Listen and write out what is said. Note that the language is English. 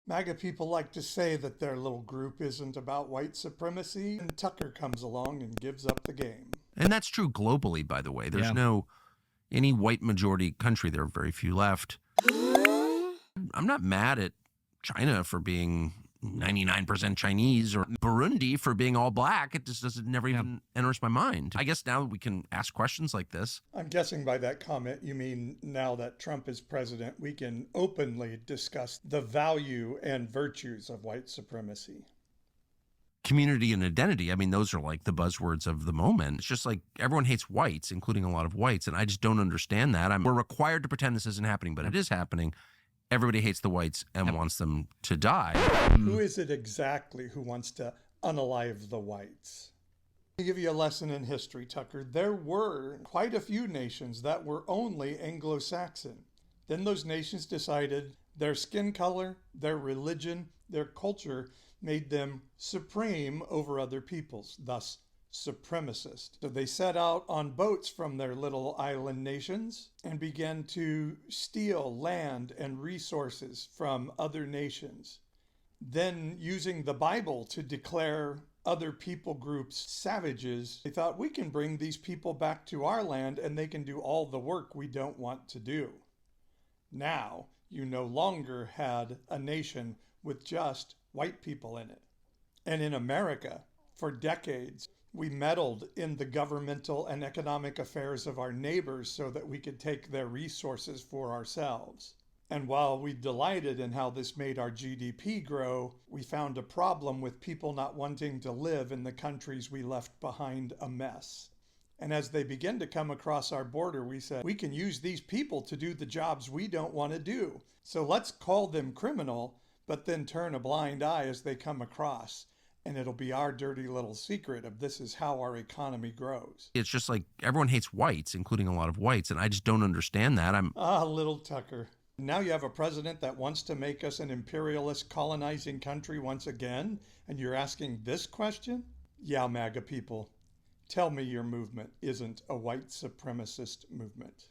MAGA people like to say that their little group isn't about white supremacy, and Tucker comes along and gives up the game. And that's true globally, by the way. There's no any white majority country. There are very few left. I'm not mad at China for being 99% Chinese or Burundi for being all black. It just doesn't never even enters my mind. I guess now we can ask questions like this. I'm guessing by that comment, you mean now that Trump is president, we can openly discuss the value and virtues of white supremacy. Community and identity. I mean, those are like the buzzwords of the moment. It's just like everyone hates whites, including a lot of whites. And I just don't understand that. We're required to pretend this isn't happening, but it is happening. Everybody hates the whites and wants them to die. Who is it exactly who wants to unalive the whites? To give you a lesson in history, Tucker, there were quite a few nations that were only Anglo-Saxon. Then those nations decided their skin color, their religion, their culture made them supreme over other peoples, thus supremacist. So they set out on boats from their little island nations and began to steal land and resources from other nations. Then, using the Bible to declare other people groups savages, they thought, we can bring these people back to our land and they can do all the work we don't want to do. Now, you no longer had a nation with just white people in it. And in America, for decades, we meddled in the governmental and economic affairs of our neighbors so that we could take their resources for ourselves. And while we delighted in how this made our GDP grow, we found a problem with people not wanting to live in the countries we left behind a mess. And as they began to come across our border, we said, we can use these people to do the jobs we don't want to do. So let's call them criminal, but then turn a blind eye as they come across. And it'll be our dirty little secret of this is how our economy grows. It's just like everyone hates whites, including a lot of whites, and I just don't understand that. Little Tucker. Now you have a president that wants to make us an imperialist colonizing country once again, and you're asking this question? Yeah, MAGA people, tell me your movement isn't a white supremacist movement.